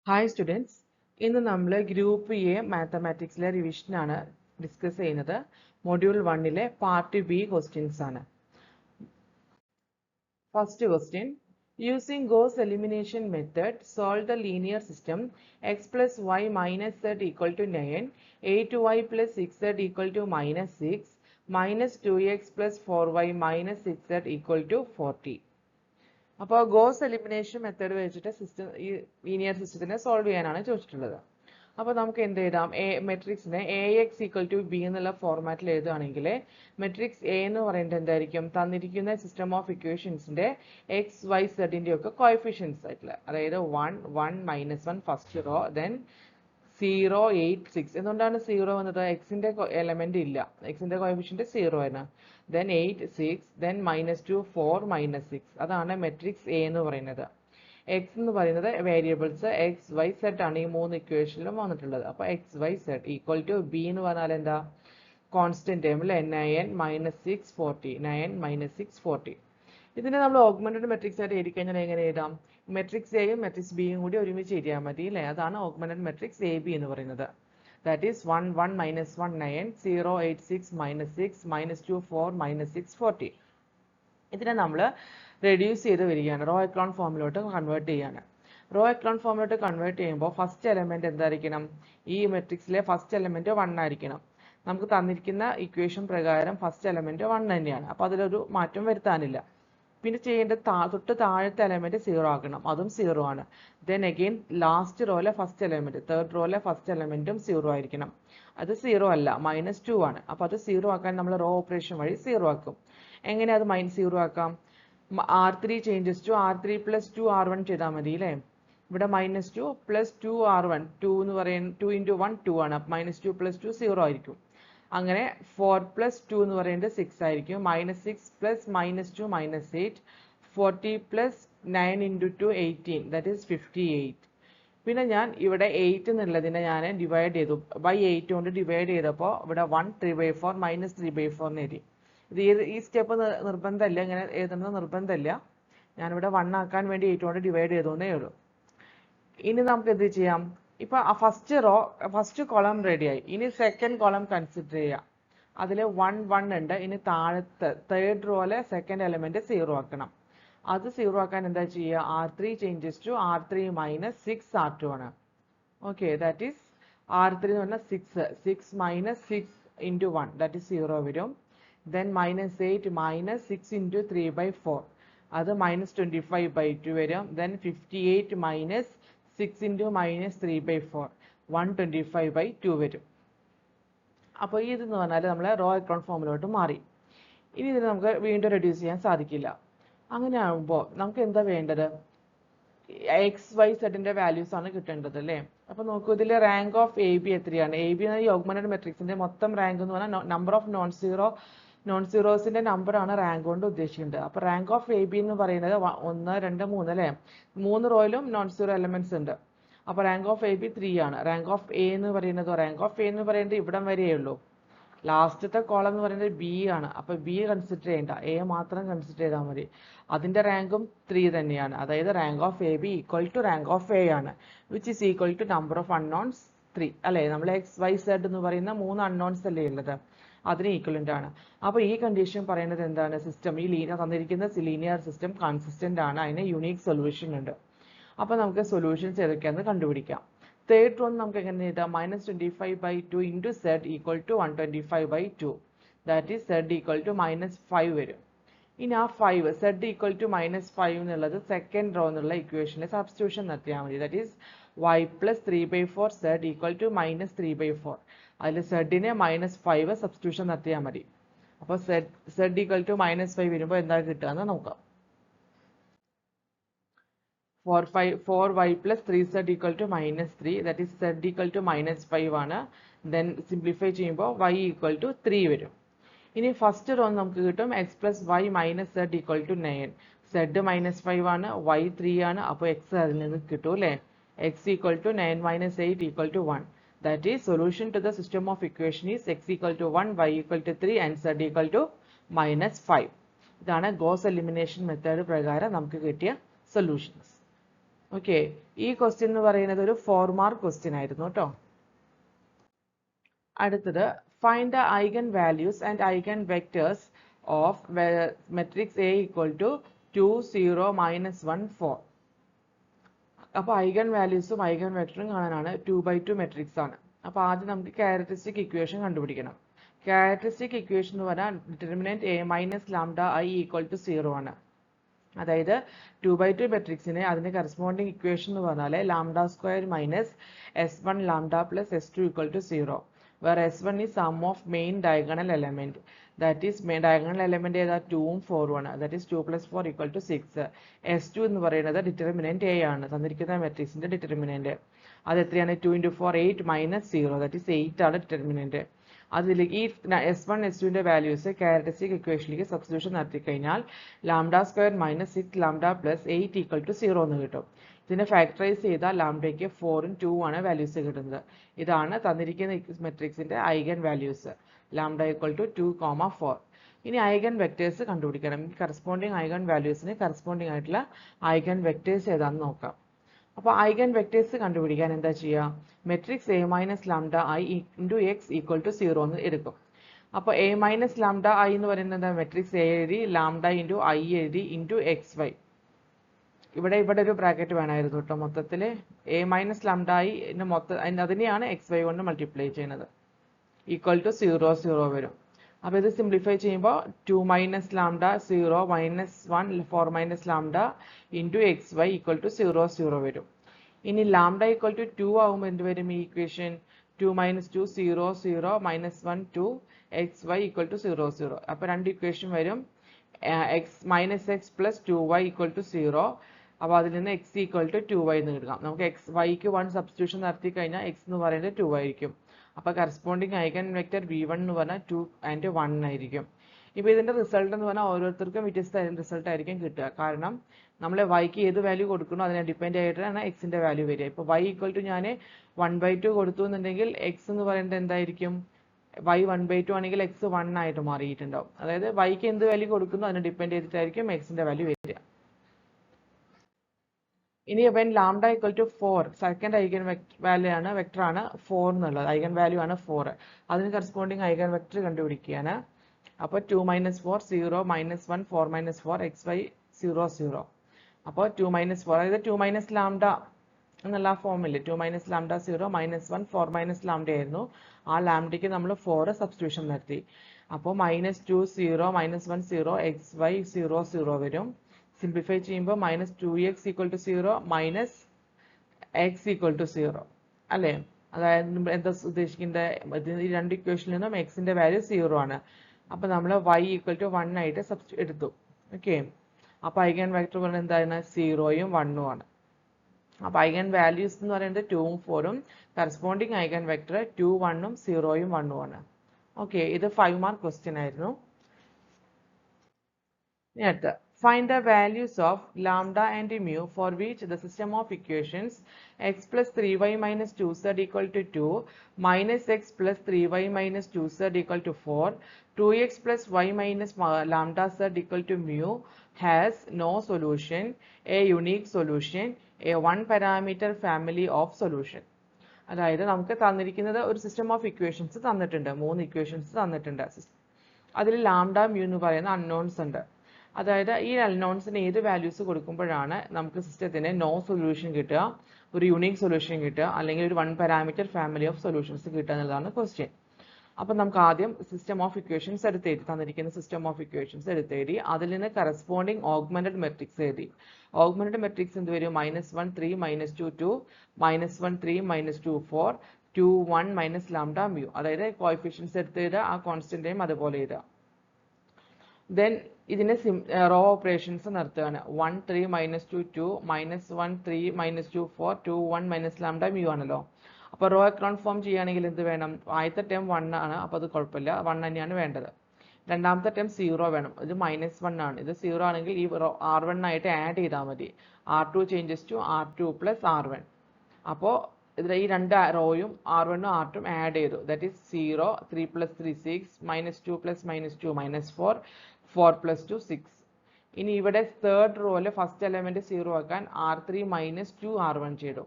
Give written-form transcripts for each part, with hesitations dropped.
Hi students, ഇന്ന് നമ്മൾ group A മാത്തമാറ്റിക്സിലെ revision ആണ് ഡിസ്കസ് ചെയ്യുന്നത്. മൊഡ്യൂൾ 1ലെ പാർട്ട് ബി ക്വസ്റ്റ്യൻസ് ആണ്. First question, using Gauss elimination method, solve the linear system x plus y minus z equal to 9, 8y plus 6z equal to minus 6, minus 2x plus 4y minus 6z equal to 40. അപ്പോൾ goes elimination method വെച്ചിട്ട് ഈ linear സിസ്റ്റത്തിനെ solve ചെയ്യാനാണ് ചോദിച്ചിട്ടുള്ളത്. അപ്പോൾ നമുക്ക് എന്ത് എഴുതാം? മെട്രിക്സിനെ A X equal to B എന്നുള്ള ഫോർമാറ്റിൽ എഴുതുകയാണെങ്കിൽ മെട്രിക്സ് എ എന്ന് പറയുന്നത് എന്തായിരിക്കും? തന്നിരിക്കുന്ന സിസ്റ്റം ഓഫ് ഇക്വേഷൻസിന്റെ എക്സ് വൈ സെഡിന്റെ ഒക്കെ കോഎഫിഷ്യൻസ് ആയിട്ടുള്ള, അതായത് 1 1 -1 ഫസ്റ്റ് റോ, ദെൻ 0 8 6. എന്തുകൊണ്ടാണ് 0 വന്നത്? എക്സിന്റെ എലമെന്റ് ഇല്ല, എക്സിന്റെ കോഎഫിഷ്യന്റ് 0 ആണ്. then 8 6, then -2 4 -6. അതാണ് മെട്രിക്സ് എ എന്ന് പറയുന്നത്. എക്സ് എന്ന് പറയുന്നത് വേരിയബിൾസ് എക്സ് വൈ സെഡ് ആണ് ഈ മൂന്ന് ഇക്വേഷനിലും വന്നിട്ടുള്ളത്. അപ്പോൾ x y z equal to b എന്ന് പറഞ്ഞാൽ എന്താ? കോൺസ്റ്റന്റ് ടേമിൽ 9 -6 40, 9 -6 40. ഇതിനെ നമ്മൾ ഓഗ്മെന്റഡ് മെട്രിക്സ് ആയിട്ട് എഴുതി കഴിഞ്ഞാൽ എങ്ങനെ എഴുതാം? മെട്രിക്സ് എയും മെട്രിക്സ് ബിയും കൂടി ഒരുമിച്ച് എഴുതിയാൽ മതി അല്ലേ? അതാണ് ഓഗ്മെന്റഡ് മെട്രിക്സ് എ ബി എന്ന് പറയുന്നത്. That is 1 1 -1 9, 0 8 6 -6, -2 4 -6 40. ഇതിനെ നമ്മൾ റെഡ്യൂസ് ചെയ്ത് വരികയാണ്, റോ എക്കലോൺ ഫോമിലോട്ട് കൺവേർട്ട് ചെയ്യാണ്. റോ എക്കലോൺ ഫോമിലോട്ട് കൺവേർട്ട് ചെയ്യുമ്പോൾ ഫസ്റ്റ് എലമെന്റ് എന്തായിരിക്കണം? ഈ മെട്രിക്സിലെ ഫസ്റ്റ് എലമെന്റ് 1 ആയിരിക്കണം. നമുക്ക് തന്നിരിക്കുന്ന ഇക്വേഷൻ പ്രകാരം ഫസ്റ്റ് എലമെന്റ് 1 തന്നെയാണ്. അപ്പോൾ അതിലൊരു മാറ്റം വരുത്താനില്ല. പിന്നെ ചെയ്യേണ്ടത് തൊട്ട് താഴത്തെ എലമെന്റ് 0 ആക്കണം, അതും 0 ആണ്. ദെൻ അഗെയിൻ ലാസ്റ്റ് റോയിലെ ഫസ്റ്റ് എലമെന്റ്, തേർഡ് റോയിലെ ഫസ്റ്റ് എലമെന്റും 0 ആയിരിക്കണം. അത് 0 അല്ല, -2 ആണ്. അപ്പോൾ അത് 0 ആക്കാൻ നമ്മൾ റോ ഓപ്പറേഷൻ വഴി 0 ആക്കും. എങ്ങനെ അത് -0 ആക്കാം? R3 changes to R3 + 2R1 ചെയ്താൽ മതി അല്ലേ? ഇവിടെ -2 + 2R1, 2 എന്ന് പറയുന്നത് 2 × 1 2 ആണ്. -2 + 2 0 ആയിരിക്കും. അങ്ങനെ 4 + 2 എന്ന് പറയുന്നത് 6 ആയിരിക്കും. -6 + -2 -8, 40 + 9 × 2 18, that is 58. പിന്നെ ഞാൻ ഇവിടെ 8 എന്നുള്ളതിനെ ഞാൻ ഡിവൈഡ് ചെയ്തു, ബൈ 8 കൊണ്ട് ഡിവൈഡ് ചെയ്തപ്പോൾ ഇവിടെ 1 3/4 -3/4 എന്ന് എഴുതി. ഈ സ്റ്റെപ്പ് നിർബന്ധമില്ല, ഇങ്ങനെ എഴുതുന്നത് നിർബന്ധമില്ല. ഞാനിവിടെ 1 ആക്കാൻ വേണ്ടി 8 കൊണ്ട് ഡിവൈഡ് ചെയ്തോന്നേ ഉള്ളൂ. ഇനി നമുക്ക് എന്ത് ചെയ്യാം? ഇപ്പൊ ഫസ്റ്റ് റോ ഫസ്റ്റ് കോളം റെഡിയായി. ഇനി സെക്കൻഡ് കോളം കൺസിഡർ ചെയ്യാം. അതിൽ 1 1 ഉണ്ട്. ഇനി താഴത്തെ തേർഡ് റോയിലെ സെക്കൻഡ് എലമെന്റ് 0 ആക്കണം. അത് 0 ആക്കാൻ എന്താ ചെയ്യുക? R3 changes to R3 - 6 R2 ആണ്. ഓക്കെ, ദാറ്റ് ഈസ് R3 എന്ന് പറഞ്ഞാൽ 6 6 -6 × 1, ദാറ്റ് ഈസ് 0 വരും. ദെൻ -8 -6 × 3/4, അത് -25/2 വരും. ദെൻ 58 -6 × -3/4, 125/2 വരും. അപ്പോൾ ഇതെന്ന് പറഞ്ഞാൽ നമ്മൾ റോ എക്കലോൺ ഫോമിലോട്ട് മാറി. ഇനി ഇതിന് നമുക്ക് വീണ്ടും റെഡ്യൂസ് ചെയ്യാൻ സാധിക്കില്ല. അങ്ങനെ ആകുമ്പോൾ നമുക്ക് എന്താ വേണ്ടത്? എക്സ് വൈ സെഡിന്റെ വാല്യൂസ് ആണ് കിട്ടേണ്ടത് അല്ലേ? അപ്പോൾ നോക്കൂ, ഇതിൽ റാങ്ക് ഓഫ് എ ബി എത്രയാണ്? എ ബി എന്ന ഈ ഓഗ്മെന്റഡ് മെട്രിക്സിന്റെ മൊത്തം റാങ്ക് എന്ന് പറഞ്ഞാൽ നമ്പർ ഓഫ് നോൺ സീറോസിന്റെ നമ്പർ ആണ് റാങ്ക് കൊണ്ട് ഉദ്ദേശിക്കുന്നത്. അപ്പോൾ റാങ്ക് ഓഫ് എ ബി എന്ന് പറയുന്നത് 1 2 3 അല്ലേ? 3 റോയിലും നോൺ സീറോ എലമെന്റ്സ് ഉണ്ട്. അപ്പോൾ റാങ്ക് ഓഫ് എ ബി 3 ആണ്. റാങ്ക് ഓഫ് എ എന്ന് പറയുന്നത് ഇവിടം വരെയേ ഉള്ളൂ. ലാസ്റ്റത്തെ കോളം എന്ന് പറയുന്നത് ബി ആണ്. അപ്പോൾ ബി കൺസിഡർ ചെയ്യേണ്ട, എ മാത്രം കൺസിഡർ ചെയ്താൽ മതി. അതിന്റെ റാങ്കും 3 തന്നെയാണ്. അതായത് rank of A B equal to rank of A ആണ്, which is equal to number of unknowns 3 അല്ലേ? നമ്മൾ എക്സ് വൈ സെഡ് എന്ന് പറയുന്ന 3 അൺനോൺസ് അല്ലേ ഉള്ളത്, അതിന് ഈക്വലന്റ് ആണ്. അപ്പോൾ ഈ കണ്ടീഷൻ പറയുന്നത് എന്താണ്? സിസ്റ്റം, ഈ തന്നിരിക്കുന്ന ലീനിയർ സിസ്റ്റം കൺസിസ്റ്റന്റ് ആണ്, അതിന് യുണീക് സൊല്യൂഷൻ ഉണ്ട്. അപ്പോൾ നമുക്ക് സൊല്യൂഷൻസ് ഏതൊക്കെയാണെന്ന് കണ്ടുപിടിക്കാം. തേർഡ് റോ നമുക്ക് എങ്ങനെ എഴുതാം? -25/2 × z equal to 125/2, that is z equal to -5 വരും. ഇനി ആ 5 z ഈക്വൽ ടു -5 എന്നുള്ളത് സെക്കൻഡ് റോ എന്നുള്ള ഇക്വേഷനിൽ സബ്സ്റ്റിറ്റ്യൂഷൻ നടത്തിയാൽ മതി. That is y + 3/4 z equal to -3/4. അതിൽ z-നെ -5 സബ്സ്റ്റിറ്റ്യൂഷൻ നടത്തിയാൽ മതി. അപ്പോൾ z ഈക്വൽ ടു -5 വരുമ്പോൾ എന്താ കിട്ടുക എന്ന് നോക്കാം. 4y + 3z equal to -3, that is z equal to -5 ആണ്. ദെൻ സിംപ്ലിഫൈ ചെയ്യുമ്പോൾ y ഈക്വൽ ടു 3 വരും. ഇനി ഫസ്റ്റ് റോ നമുക്ക് കിട്ടും x + y - z equal to 9. z -5 ആണ്, y 3 ആണ്. അപ്പോൾ x അതിൽ നിന്ന് കിട്ടും അല്ലേ? x equal to 9 - 8 equal to 1. That is solution to the system of equation is x equal to 1, y equal to 3 and z equal to -5. ഇതാണ് goes elimination method പ്രകാരം നമുക്ക് കിട്ടിയ സൊല്യൂഷൻസ്. ഓക്കെ, ഈ ക്വസ്റ്റ്യൻ എന്ന് പറയുന്നത് ഒരു 4 മാർക്ക് ക്വസ്റ്റ്യൻ ആയിരുന്നു കേട്ടോ. അടുത്തത് find the eigen values and eigen vectors of matrix A equal to 2 0 -1 4. അപ്പോൾ ഐഗൻ വാല്യൂസും ഐഗൻ വെക്ടറും കാണാനാണ് 2x2 മെട്രിക്സ് ആണ്. അപ്പോൾ ആദ്യം നമുക്ക് ക്യാരക്ടറിസ്റ്റിക് ഇക്വേഷൻ കണ്ടുപിടിക്കണം. ക്യാരക്ടറിസ്റ്റിക് ഇക്വേഷൻ എന്ന് പറഞ്ഞാൽ determinant A minus lambda I equal to 0 ആണ്. അതായത് 2x2 മെട്രിക്സിന് അതിന് കറസ്പോണ്ടിങ് ഇക്വേഷൻ എന്ന് പറഞ്ഞാൽ lambda square minus S1 lambda plus S2 equal to 0, where S1 is sum of main diagonal element. That is main diagonal element ഏതാ 2ഉം 4ഉം ആണ്. That is 2 plus 4 equal to 6. S2 എന്ന് പറയുന്നത് determinant A ആണ്, തന്നിരിക്കുന്ന മെട്രിക്സിന്റെ determinant. അത് എത്രയാണ്? 2 into 4 8 minus 0, that is 8 ആണ് ഡിറ്റർമിനന്റ്. അതിലേക്ക് ഈ S1 S2ന്റെ വാല്യൂസ് ക്യാരക്ടറിസ്റ്റിക് ഇക്വേഷനിലേക്ക് സബ്സ്റ്റിറ്റ്യൂഷൻ നടത്തി കഴിഞ്ഞാൽ lambda square minus 6 lambda plus 8 equal to 0 എന്ന് കിട്ടും. ഇതിനെ ഫാക്ടറൈസ് ചെയ്താൽ ലാംഡയ്ക്ക് 4ഉം 2ഉം ആണ് വാല്യൂസ് കിട്ടുന്നത്. ഇതാണ് തന്നിരിക്കുന്ന മെട്രിക്സിന്റെ eigen values, lambda equal to 2, 4. ഇനി ഐഗൻ വെക്ടേഴ്സ് കണ്ടുപിടിക്കണം. കറസ്പോണ്ടിങ് ഐഗൻ വാല്യൂസിന് കറസ്പോണ്ടിങ് ആയിട്ടുള്ള ഐഗൻ വെക്ടേഴ്സ് ഏതാണെന്ന് നോക്കാം. അപ്പോൾ ഐഗൻ വെക്ടേഴ്സ് കണ്ടുപിടിക്കാൻ എന്താ ചെയ്യുക? Matrix A minus lambda I into x equal to 0 എന്ന് എടുക്കും. അപ്പോൾ എ മൈനസ് ലാംഡ ഐ എന്ന് പറയുന്നത് മെട്രിക്സ് എ എഴുതി ലാംഡ ഇൻറ്റു ഐ എഴുതി ഇൻറ്റു എക്സ് വൈ. ഇവിടെ ഒരു ബ്രാക്കറ്റ് വേണമായിരുന്നു കേട്ടോ. മൊത്തത്തിൽ എ മൈനസ് ലാംഡ ഐ അതിനെയാണ് എക്സ് വൈ കൊണ്ട് മൾട്ടിപ്ലൈ ചെയ്യുന്നത്. ഈക്വൽ ടു 0 0 വരും. അപ്പോൾ ഇത് സിംപ്ലിഫൈ ചെയ്യുമ്പോൾ 2 minus lambda 0 minus 1 4 minus lambda into x y equal to 0 0 വരും. ഇനി ലാംഡ ഈക്വൽ ടു 2 ആകുമ്പോൾ എന്ത് വരും? ഈ equation 2 minus 2 0 0 minus 1 2 x y equal to 0 0. അപ്പോൾ രണ്ട് ഇക്വേഷൻ വരും. X minus x plus 2y equal to 0. അപ്പോൾ അതിൽ നിന്ന് എക്സ് ഈക്വൽ ടു 2y എന്ന് കിട്ടാം. നമുക്ക് എക്സ് വൈക്ക് 1 സബ്സ്റ്റിറ്റ്യൂഷൻ നടത്തി കഴിഞ്ഞാൽ എക്സ് എന്ന് പറയുന്നത് 2 ആയിരിക്കും. അപ്പോൾ കറസ്പോണ്ടിങ് ഐഗൻ വെക്ടർ v1 എന്ന് പറഞ്ഞാൽ 2 and 1 ആയിരിക്കും. ഇപ്പോൾ ഇതിന്റെ റിസൾട്ട് എന്ന് പറഞ്ഞാൽ ഓരോരുത്തർക്കും വ്യത്യസ്ത റിസൾട്ട് ആയിരിക്കും കിട്ടുക. കാരണം നമ്മൾ വൈക്ക് ഏത് വാല്യൂ കൊടുക്കണോ അതിനെ ഡിപ്പെൻഡ് ആയിട്ടാണ് എക്സിന്റെ വാല്യൂ വരിക. ഇപ്പോൾ y ഈക്വൽ ടു ഞാൻ 1/2 കൊടുത്തു എന്നുണ്ടെങ്കിൽ എക്സ് എന്ന് പറയുന്നത് എന്തായിരിക്കും? y 1/2 ആണെങ്കിൽ എക്സ് 1 ആയിട്ട് മാറിയിട്ടുണ്ടാവും. അതായത് വൈക്ക് എന്ത് വാല്യൂ കൊടുക്കുന്നു അതിനെ ഡിപ്പെൻഡ് ചെയ്തിട്ടായിരിക്കും എക്സിന്റെ വാല്യൂ വരിക. ഇനി when lambda equal to 4 second eigen value ആണ്, വെക്ടർ ആണ് 4 എന്നുള്ളത്, ഐഗൻ വാല്യൂ ആണ് 4. അതിന് കറസ്പോണ്ടിങ് ഐഗൻ വെക്ടർ കണ്ടുപിടിക്കുകയാണ്. അപ്പോൾ 2 minus 4 0 minus 1 4 minus 4 x y 0 0. അപ്പോൾ 2 മൈനസ് 4 അതായത് 2 മൈനസ് ലാംഡ എന്നുള്ള ഫോമിൽ 2 minus lambda 0 minus 1 4 minus lambda ആയിരുന്നു. ആ ലാംഡയ്ക്ക് നമ്മൾ 4 സബ്സ്റ്റിറ്റ്യൂഷൻ നടത്തി. അപ്പോൾ മൈനസ് 2 0 മൈനസ് 1 0 എക്സ് വൈ 0 0 വരും. സിംപ്ലിഫൈ ചെയ്യുമ്പോൾ minus 2x equal to 0 minus x equal to 0 അല്ലേ? അതായത് എന്താ ഉദ്ദേശിക്കുന്നത്? ഈ രണ്ട് ഇക്വേഷനിൽ നിന്നും എക്സിന്റെ വാല്യൂ 0 ആണ്. അപ്പോൾ നമ്മൾ y ഈക്വൽ ടു 1 ആയിട്ട് എടുത്തു. ഓക്കെ, അപ്പോൾ ഐഗൻ വെക്ടർ പറയുന്നത് എന്താണ്? 0ഉം 1ഉം ആണ്. അപ്പോൾ ഐഗൻ വാല്യൂസ് എന്ന് പറയുന്നത് 2ഉം 4ഉം, കറസ്പോണ്ടിങ് ഐഗൻ വെക്ടർ 2 1ഉം 0ഉം 1ഉം ആണ്. ഓക്കെ, ഇത് 5 മാർക്ക് ക്വസ്റ്റ്യൻ ആയിരുന്നു. ഇനി അടുത്ത find the values of lambda and mu for which the system of equations x plus 3y minus 2z equal to 2 minus x plus 3y minus 2z equal to 4 2x plus y minus lambda z equal to mu has no solution, a unique solution, a one parameter family of solution. അതായത് നമുക്ക് തന്നിരിക്കുന്നത് ഒരു system of equations തന്നിട്ടുണ്ട്, 3 equations തന്നിട്ടുണ്ട്. അതിൽ lambda mu എന്ന് പറയുന്ന unknowns ഉണ്ട്. അതായത് ഈ അൺനോൺസിന് ഏത് വാല്യൂസ് കൊടുക്കുമ്പോഴാണ് നമുക്ക് സിസ്റ്റത്തിന് നോ സൊല്യൂഷൻ കിട്ടുക, ഒരു യൂണിക് സൊല്യൂഷൻ കിട്ടുക, അല്ലെങ്കിൽ ഒരു 1 പാരാമീറ്റർ ഫാമിലി ഓഫ് സൊല്യൂഷൻസ് കിട്ടുക എന്നുള്ളതാണ് ക്വസ്റ്റ്യൻ. അപ്പം നമുക്ക് ആദ്യം സിസ്റ്റം ഓഫ് ഇക്വേഷൻസ് എടുത്തെഴുതി, തന്നിരിക്കുന്ന സിസ്റ്റം ഓഫ് ഇക്വേഷൻസ് എടുത്തെഴുതി അതിൽ നിന്ന് കറസ്പോണ്ടിങ് ഓഗ്മെന്റഡ് മെട്രിക്സ് എഴുതി. ഓഗ്മെന്റഡ് മെട്രിക്സ് എന്ത് വരും? -1 3 -2 2 -1 3 -2 4 2 1 മൈനസ് ലാംഡ മ്യൂ. അതായത് കോഎഫിഷ്യൻസ് എടുത്തെഴുതുക, ആ കോൺസ്റ്റന്റേയും അതുപോലെ എഴുതുക. ദെൻ ഇതിനെ റോ ഓപ്പറേഷൻസ് നടത്തുകയാണ്. 1 3 -2 2 -1 3 -2 4 2 1 മൈനസ് ലാംഡ മ്യൂ ആണല്ലോ. അപ്പോൾ റോ എക്കോൺ ഫോം ചെയ്യുകയാണെങ്കിൽ എന്ത് വേണം? ആദ്യത്തെ ടേം 1 ആണ്, അപ്പോൾ അത് കുഴപ്പമില്ല, 1 തന്നെയാണ് വേണ്ടത്. രണ്ടാമത്തെ ടേം 0 വേണം, ഇത് -1 ആണ്. ഇത് 0 ആണെങ്കിൽ ഈ R1 ആയിട്ട് ആഡ് ചെയ്താൽ മതി. R2 changes to R2 plus R1. അപ്പോൾ ഇതിൽ ഈ രണ്ട് റോയും R1ഉം R2ഉം ആഡ് ചെയ്തു. That is 0 3 + 3 6 -2 + -2 -4 4 + 2 6. ഇനി ഇവിടെ തേർഡ് റോയിലെ ഫസ്റ്റ് എലമെന്റ് 0 ആക്കാൻ R3 മൈനസ് 2 R1 ചെയ്തു.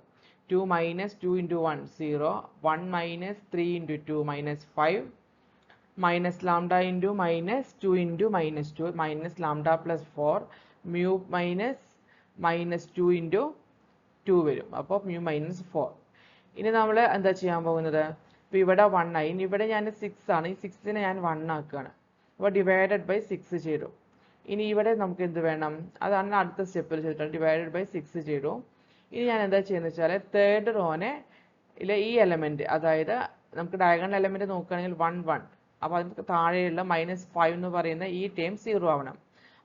2 minus 2 into 1 0, 1 minus 3 into 2 minus 5, minus lambda into minus 2 into minus 2 minus lambda plus 4 mu minus 2 into 2 വരും. അപ്പോൾ മ്യൂ മൈനസ് 4. ഇനി നമ്മൾ എന്താ ചെയ്യാൻ പോകുന്നത്? ഇപ്പോൾ ഇവിടെ 1 ആയി. ഇനി ഇവിടെ ഞാൻ 6 ആണ്. ഈ 6നെ ഞാൻ 1 ആക്കുകയാണ്. അപ്പോൾ ഡിവൈഡഡ് ബൈ 6 ചെയ്തു. ഇനി ഇവിടെ നമുക്ക് എന്ത് വേണം? അതാണ് അടുത്ത സ്റ്റെപ്പിൽ ചെയ്തിട്ട് ഡിവൈഡഡ് ബൈ 6 ചെയ്തു. ഇനി ഞാൻ എന്താ ചെയ്യുന്നത് വെച്ചാൽ തേർഡ് റോനെ ഈ എലമെന്റ്, അതായത് നമുക്ക് ഡയഗണൽ എലമെന്റ് നോക്കുകയാണെങ്കിൽ 1 1, അപ്പോൾ അതിന് താഴെയുള്ള -5 എന്ന് പറയുന്ന ഈ ടേം 0 ആവണം.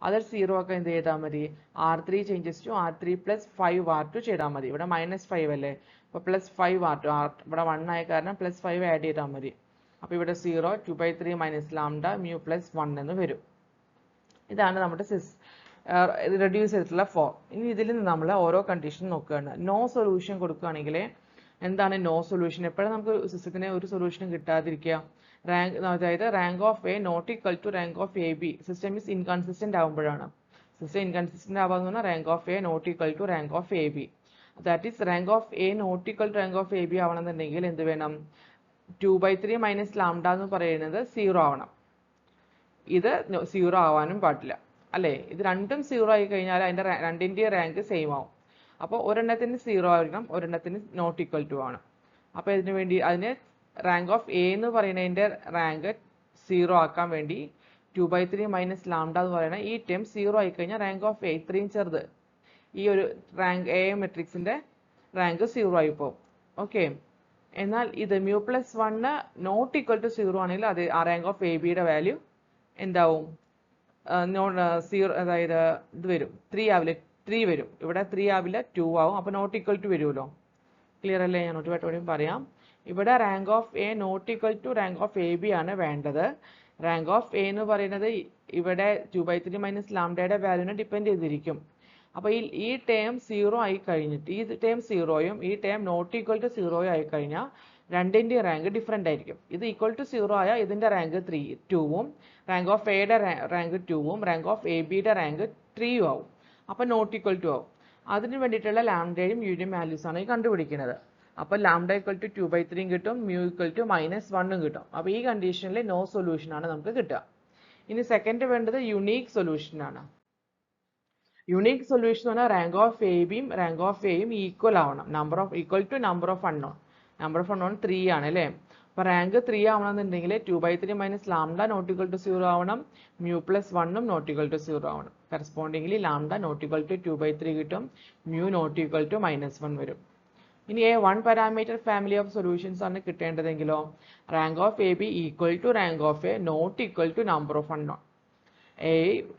അത് 0 ഒക്കെ എന്ത് ചെയ്താൽ മതി? R3 changes to R3 plus 5 R2 ചെയ്താൽ മതി. ഇവിടെ -5 അല്ലേ, അപ്പോൾ പ്ലസ് 5 R2, ഇവിടെ 1 ആയ കാരണം പ്ലസ് 5 ആഡ് ചെയ്താൽ മതി. അപ്പോൾ ഇവിടെ 0 2/3 മൈനസ് ലാംഡ മ്യൂ പ്ലസ് 1 എന്ന് വരും. ഇതാണ് നമ്മുടെ റെഡ്യൂസ് ചെയ്തിട്ടുള്ള ഫോം. ഇനി ഇതിൽ നിന്ന് നമ്മൾ ഓരോ കണ്ടീഷൻ നോക്കുകയാണ്. നോ സൊല്യൂഷൻ കൊടുക്കുകയാണെങ്കിൽ എന്താണ് നോ സൊല്യൂഷൻ? എപ്പോഴും നമുക്ക് സിസ്റ്റത്തിന് ഒരു സൊല്യൂഷനും കിട്ടാതിരിക്കുക. അതായത് rank of A not equal to rank of A B, system is inconsistent ആകുമ്പോഴാണ്. സിസ്റ്റം ഇൻകൺസിസ്റ്റന്റ് ആവാന്ന് പറഞ്ഞാൽ rank of A not equal to rank of A B. That is rank of A not equal to rank of A B ആവണമെന്നുണ്ടെങ്കിൽ എന്ത് വേണം? 2/3 minus lambda എന്ന് പറയുന്നത് 0 ആവണം. ഇത് 0 ആവാനും പാടില്ല അല്ലേ? ഇത് രണ്ടും 0 ആയി കഴിഞ്ഞാൽ അതിൻ്റെ രണ്ടിൻ്റെ റാങ്ക് സെയിം ആവും. അപ്പോൾ ഒരെണ്ണത്തിന് 0 ആയിരിക്കണം, ഒരെണ്ണത്തിന് നോട്ട് ഈക്വൽ ടു ആണ്. അപ്പോൾ ഇതിനു വേണ്ടി അതിന് റാങ്ക് ഓഫ് എ എന്ന് പറയുന്നതിൻ്റെ റാങ്ക് 0 ആക്കാൻ വേണ്ടി 2/3 മൈനസ് ലാംഡ എന്ന് പറയുന്ന ഈ ടേം 0 ആയി കഴിഞ്ഞാൽ റാങ്ക് ഓഫ് എ ഇത്രയും ചെറുത്, ഈ ഒരു റാങ്ക് എ മെട്രിക്സിൻ്റെ റാങ്ക് 0 ആയി പോകും. ഓക്കെ, എന്നാൽ ഇത് mu plus 1 not equal to 0 ആണെങ്കിൽ അത് ആ റാങ്ക് ഓഫ് എ ബിയുടെ വാല്യൂ എന്താവും? 0, അതായത് ഇത് വരും 3 ആവില്ല, 3 വരും. ഇവിടെ 3 ആവില്ല, 2 ആവും. അപ്പോൾ നോട്ട് ഈക്വൽ ടു വരുമല്ലോ. ക്ലിയർ അല്ലേ? ഞാൻ നോട്ട് പറയാം. ഇവിടെ rank of A not equal to rank of A B ആണ് വേണ്ടത്. റാങ്ക് ഓഫ് എ എന്ന് പറയുന്നത് ഇവിടെ 2/3 മൈനസ് ലാംഡയുടെ വാല്യൂനെ ഡിപ്പെൻഡ് ചെയ്തിരിക്കും. അപ്പോൾ ഈ ടേം 0 ആയി കഴിഞ്ഞിട്ട് ഈ ടേം 0യും ഈ ടേം നോട്ട് ഈക്വൽ ടു 0യും ആയി കഴിഞ്ഞാൽ രണ്ടിൻ്റെ റാങ്ക് ഡിഫറെൻ്റ് ആയിരിക്കും. ഇത് ഈക്വൽ ടു 0 ആയാൽ ഇതിൻ്റെ റാങ്ക് 2ഉം റാങ്ക് ഓഫ് എയുടെ റാങ്ക് 2ഉം റാങ്ക് ഓഫ് എ ബിയുടെ റാങ്ക് 3ഉം ആവും. അപ്പോൾ നോട്ട് ഈക്വൽ ടു ആവും. അതിന് വേണ്ടിയിട്ടുള്ള ലാംഡയും മ്യൂയും വാല്യൂസ് ആണ് ഈ കണ്ടുപിടിക്കുന്നത്. അപ്പോൾ ലാംഡ ഈക്വൽ ടു 2/3 കിട്ടും, മ്യൂ ഈക്വൽ ടു -1 കിട്ടും. അപ്പോൾ ഈ കണ്ടീഷനിൽ നോ സൊല്യൂഷൻ ആണ് നമുക്ക് കിട്ടുക. ഇനി സെക്കൻഡ് വേണ്ടത് യുണീക്ക് സൊല്യൂഷൻ ആണ്. യുണീക്ക് സൊല്യൂഷൻ എന്ന് പറഞ്ഞാൽ റാങ്ക് ഓഫ് എ ബിയും റാങ്ക് ഓഫ് എയും ഈക്വൽ ആവണം. Equal to number of unknown. Number of unknown 3 ആണ് അല്ലേ? അപ്പോൾ റാങ്ക് 3 ആവണമെന്നുണ്ടെങ്കിൽ 2/3 minus lambda not equal to 0 ആവണം, മ്യൂ പ്ലസ് 1ഉം നോട്ട് ഈക്വൽ ടു 0 ആവണം. Correspondingly lambda not equal to 2/3 കിട്ടും, മ്യൂ നോട്ട് ഈക്വൽ ടു -1 വരും. ഇനി a 1 parameter family of solutions ആണ് കിട്ടേണ്ടതെങ്കിലോ rank of A B equal to rank of A not equal to number of unknown.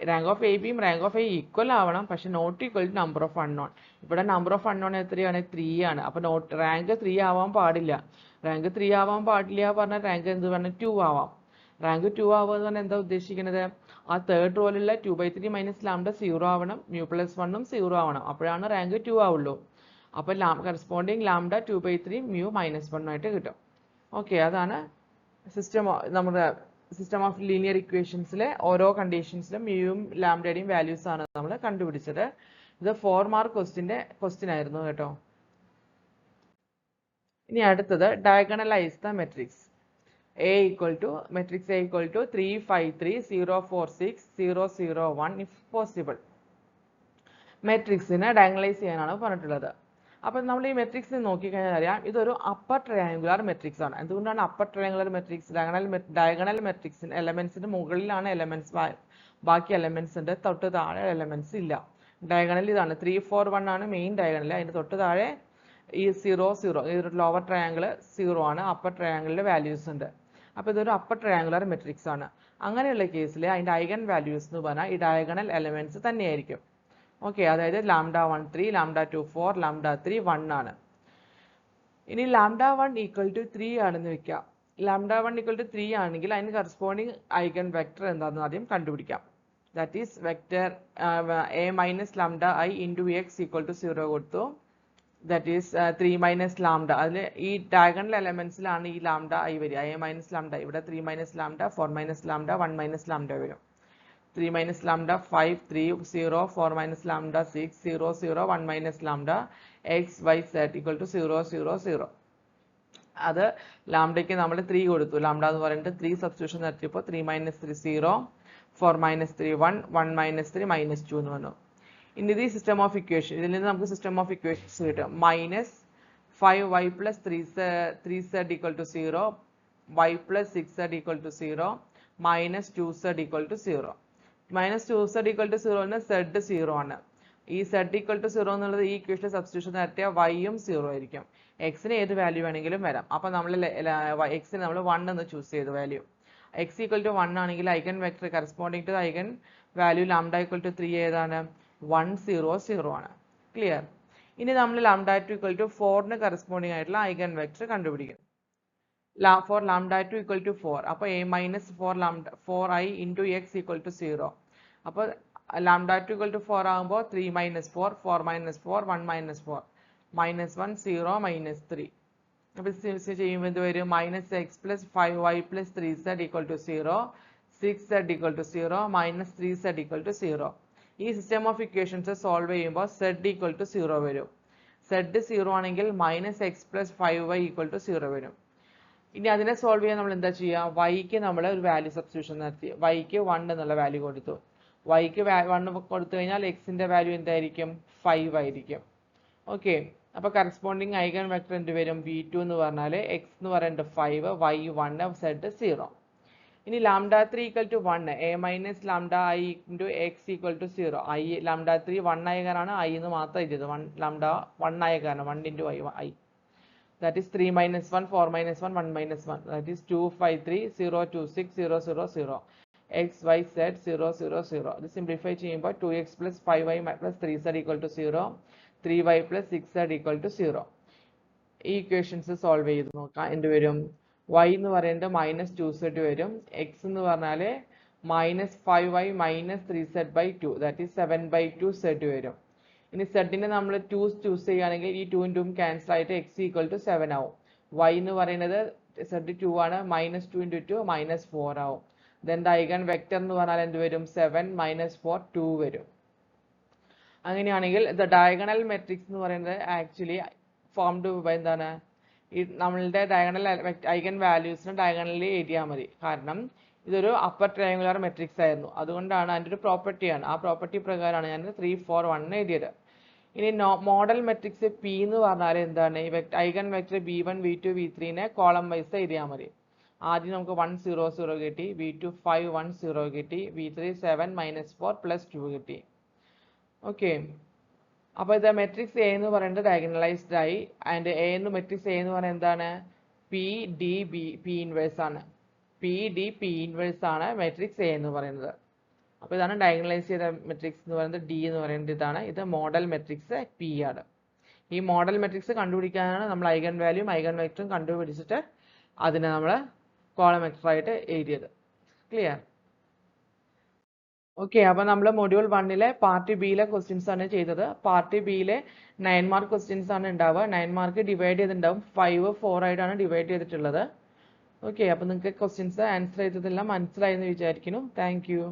Rank of A ബിയും rank of A equal ആവണം, പക്ഷെ not equal to number of unknown. ഇവിടെ number of unknown എത്രയാണ്? 3 ആണ്. അപ്പോൾ rank 3 ആവാൻ പാടില്ല. Rank 3 ആവാൻ പാടില്ല പറഞ്ഞാൽ റാങ്ക് എന്ത് പറഞ്ഞാൽ 2 ആവാം. റാങ്ക് 2 ആവുക എന്ന് പറഞ്ഞാൽ എന്താ ഉദ്ദേശിക്കുന്നത്? ആ തേർഡ് റോയിലുള്ള 2/3 മൈനസ് ലാംഡ 0 ആവണം, മ്യൂ പ്ലസ് 1ഉം 0 ആവണം. അപ്പോഴാണ് റാങ്ക് 2 ആവുള്ളൂ. അപ്പോൾ കറസ്പോണ്ടിങ് ലാംഡ 2/3 മ്യൂ -1 ആയിട്ട് കിട്ടും. ഓക്കെ, അതാണ് നമ്മുടെ സിസ്റ്റം ഓഫ് ലീനിയർ ഇക്വേഷൻസിലെ ഓരോ കണ്ടീഷൻസിലും മ്യൂയും ലാംഡയുടെയും വാല്യൂസ് ആണ് നമ്മൾ കണ്ടുപിടിച്ചത്. ഇത് 4 മാർക്ക് ക്വസ്റ്റ്യൻ ആയിരുന്നു കേട്ടോ. ഇനി അടുത്തത് diagonalise the matrix. A equal to 3 5 3 0 4 6 0 0 1 if possible. മെട്രിക്സിനെ diagonalise ചെയ്യാനാണ് പറഞ്ഞിട്ടുള്ളത്. അപ്പോൾ നമ്മൾ ഈ മെട്രിക്സ് നോക്കിക്കഴിഞ്ഞാൽ അറിയാം ഇതൊരു അപ്പർ ട്രയാങ്കുലർ മെട്രിക്സ് ആണ്. എന്തുകൊണ്ടാണ് അപ്പർ ട്രയാങ്കുലർ മെട്രിക്സ്? ഡയഗണൽ മെട്രിക്സിന് എലമെന്റ്സിന് മുകളിലാണ് എലമെന്റ്സ്, ബാക്കി എലമെന്റ്സിന്റെ തൊട്ട് താഴെ എലമെന്റ്സ് ഇല്ല. ഡയഗണൽ ഇതാണ് 3 4 1 ആണ് മെയിൻ ഡയഗണൽ. അതിന്റെ തൊട്ട് താഴെ ഈ 0 0, ഈ ഒരു ലോവർ ട്രയാങ്കിൾ 0 ആണ്, അപ്പർ ട്രയാങ്കിളിന്റെ വാല്യൂസ് ഉണ്ട്. അപ്പോൾ ഇതൊരു അപ്പർ ട്രയാങ്കുലർ മെട്രിക്സ് ആണ്. അങ്ങനെയുള്ള കേസിൽ അതിന്റെ ഐഗൺ വാല്യൂസ് എന്ന് പറഞ്ഞാൽ ഈ ഡയഗണൽ എലമെന്റ്സ് തന്നെയായിരിക്കും. ഓക്കെ, അതായത് ലാംഡ 1 3, ലാംഡ 2 4, ലാംഡ 3 1 ആണ്. ഇനി ലാംഡ 1 ഈക്വൽ ടു 3 ആണെന്ന് വെക്കാം. ലാംഡ 1 ഈക്വൽ ടു 3 ആണെങ്കിൽ അതിന് കറസ്പോണ്ടിങ് ഐഗൺ വെക്ടർ എന്താണെന്ന് ആദ്യം കണ്ടുപിടിക്കാം. That is vector a minus lambda i into x equal to 0 കൊടുത്തു. That is 3 minus lambda. അതിൽ ഈ ഡയഗണൽ എലമെന്റ്സിലാണ് ഈ ലാംഡ i വരിക. a മൈനസ് ലാംഡ, ഇവിടെ 3 minus lambda, 4 minus lambda, 1 minus lambda വരും. 3 minus lambda 5 3 0 4 minus lambda 6 0 0 1 minus lambda x y z equal to 0 0 0. അത് ലാംഡയ്ക്ക് നമ്മൾ 3 കൊടുത്തു. ലാംഡ എന്ന് പറയുന്നത് 3 സബ്സ്റ്റിറ്റ്യൂഷൻ നടത്തിയപ്പോൾ 3 minus 3 0 4 minus 3 1 1 minus 3 minus 2 എന്ന് വന്നു. ഇനി ഇത് സിസ്റ്റം ഓഫ് ഇക്വേഷൻ, ഇതിൽ നിന്ന് നമുക്ക് സിസ്റ്റം ഓഫ് ഇക്വേഷൻസ് കിട്ടും. Minus 5y plus 3z equal to 0, y plus 6z equal to 0, minus 2z equal to 0. Minus 2z equal to 0 ആണ്, z 0 ആണ്. ഈ z equal to 0 എന്നുള്ളത് ഈ ഇക്വേഷൻ സബ്സ്റ്റിറ്റ്യൂഷൻ നടത്തിയാൽ y-ഉം 0 ആയിരിക്കും. x-ന് ഏത് വാല്യൂ വേണമെങ്കിലും വരാം. അപ്പോൾ നമ്മൾ x-ന് നമ്മൾ 1 എന്ന് ചൂസ് ചെയ്തു വാല്യൂ. x equal to 1 ആണെങ്കിൽ eigen vector corresponding to eigen value lambda equal to 3 ഏതാണ്? 1 0 0 ആണ്. ക്ലിയർ? ഇനി നമ്മൾ ലാംഡ 2 equal to 4ന് കറസ്പോണ്ടിങ് ആയിട്ടുള്ള ഐഗൻ വെക്ടർ കണ്ടുപിടിക്കും. For lambda 2 equal to 4, അപ്പോൾ a minus 4i into x equal to 0. അപ്പോൾ lambda 2 equal to 4 ആകുമ്പോൾ 3 minus 4, 4 minus 4, 1 minus 4, minus 1, 0, minus 3. അപ്പോൾ ചെയ്യുമ്പോൾ എന്ത് വരും? Minus x plus 5y plus 3z equal to 0, 6z equal to 0, minus 3z equal to 0. ഈ system of equations solve ചെയ്യുമ്പോൾ z equal to 0 വരും. z 0 ആണെങ്കിൽ minus x plus 5y equal to 0 വരും. ഇനി അതിനെ സോൾവ് ചെയ്യാൻ നമ്മൾ എന്താ ചെയ്യുക? വൈക്ക് നമ്മൾ ഒരു വാല്യൂ സബ്സ്റ്റിറ്റ്യൂഷൻ നടത്തി. വൈക്ക് 1 എന്നുള്ള വാല്യൂ കൊടുത്തു. വൈക്ക് 1 കൊടുത്തു കഴിഞ്ഞാൽ എക്സിന്റെ വാല്യൂ എന്തായിരിക്കും? 5 ആയിരിക്കും. ഓക്കെ, അപ്പോൾ കറസ്പോണ്ടിങ് ഐഗൺ വെക്ടർ എന്ത് വരും? v2 എന്ന് പറഞ്ഞാൽ എക്സ് എന്ന് പറയുന്നത് 5, y 1, z 0. ഇനി lambda 3 equal to 1, a minus lambda i into x equal to 0. I lambda 3 1 ആയ കാരണമാണ് ഐ എന്ന് മാത്രം എഴുതിയത്. ലാംഡ 1 ആയ കാരണം 1 into i. That is 3 minus 1, 4 minus 1, 1 minus 1. That is 2, 5, 3, 0, 2, 6, 0, 0, 0. X, Y, Z, 0, 0, 0. This simplify ചെയ്യുമ്പോൾ 2x plus 5y plus 3z equal to 0, 3y plus 6z equal to 0. ഈ equations solve ചെയ്ത് നോക്കാം. എന്ത് വരും? y എന്ന് പറയുന്നത് മൈനസ് 2z വരും. x എന്ന് പറഞ്ഞാൽ minus 5y minus 3z by 2. That is 7 by 2 z വരും. ഇനി സെഡിനെ നമ്മൾ 2 ചൂസ് ചെയ്യുകയാണെങ്കിൽ ഈ 2 2 ക്യാൻസൽ ആയിട്ട് x ഈക്വൽ ടു 7 ആവും. y എന്ന് പറയുന്നത് സെഡ് 2 ആണ്, മൈനസ് 2 ഇൻറ്റു 2 മൈനസ് 4 ആവും. ദെൻ ഐഗൺ വെക്ടർ എന്ന് പറഞ്ഞാൽ എന്ത് വരും? 7 മൈനസ് 4 2 വരും. അങ്ങനെയാണെങ്കിൽ ദ ഡയഗണൽ മെട്രിക്സ് എന്ന് പറയുന്നത് ആക്ച്വലി ഫോംഡ് ബൈ എന്താണ്? ഈ നമ്മളുടെ ഡയഗണൽ ഐഗൺ വാല്യൂസിന് ഡയഗണലി എഴുതിയാൽ മതി. കാരണം ഇതൊരു അപ്പർ ട്രയാങ്കുലർ മെട്രിക്സ് ആയിരുന്നു. അതുകൊണ്ടാണ് അതിൻ്റെ ഒരു പ്രോപ്പർട്ടിയാണ്. ആ പ്രോപ്പർട്ടി പ്രകാരമാണ് ഞാൻ 3 4 1 എഴുതിയത്. ഇനി മോഡൽ മെട്രിക്സ് പി എന്ന് പറഞ്ഞാൽ എന്താണ്? ഈ ഐഗൺ വെക്ടർ v1 v2 v3നെ കോളം വൈസ് എഴുതിയാൽ മതി. ആദ്യം നമുക്ക് 1 0 0 കിട്ടി, v2 5 1 0 കിട്ടി, v3 7 minus 4 plus 2 കിട്ടി. ഓക്കെ, അപ്പോൾ ഇത് മെട്രിക്സ് എ എന്ന് പറയുന്നത് ഡയഗണലൈസ്ഡ് ആയി. ആൻഡ് എ എന്ന് മെട്രിക്സ് എ എന്ന് പറയുന്നത് എന്താണ്? P D B P inverse ആണ്. പി ഡി പി ഇൻവേഴ്സ് ആണ് മെട്രിക്സ് എ എന്ന് പറയുന്നത്. അപ്പോൾ ഇതാണ് ഡയഗണലൈസ് ചെയ്ത മെട്രിക്സ് എന്ന് പറയുന്നത് ഡി എന്ന് പറയുന്നത് ഇതാണ്. ഇത് മോഡൽ മെട്രിക്സ് പി ആണ്. ഈ മോഡൽ മെട്രിക്സ് കണ്ടുപിടിക്കാനാണ് നമ്മൾ ഐഗൺ വാല്യൂം ഐഗൺ വെക്ടറും കണ്ടുപിടിച്ചിട്ട് അതിനെ നമ്മൾ കോളം വെക്ടർ ആയിട്ട് എഴുതിയത്. ക്ലിയർ? ഓക്കെ, അപ്പോൾ നമ്മൾ മൊഡ്യൂൾ 1-ലെ പാർട്ട് ബിയിലെ ക്വസ്റ്റ്യൻസ് ആണ് ചെയ്തത്. പാർട്ട് ബിയിലെ 9 മാർക്ക് ക്വസ്റ്റ്യൻസ് ആണ് ഉണ്ടാവുക. 9 മാർക്ക് ഡിവൈഡ് ചെയ്തിട്ടുണ്ടാവും. 5 4 ആയിട്ടാണ് ഡിവൈഡ് ചെയ്തിട്ടുള്ളത്. ഓക്കെ, അപ്പോൾ നിങ്ങൾക്ക് ക്വസ്റ്റ്യൻസ് ആൻസർ ചെയ്തതെല്ലാം മനസ്സിലായെന്ന് വിചാരിക്കുന്നു. Thank you.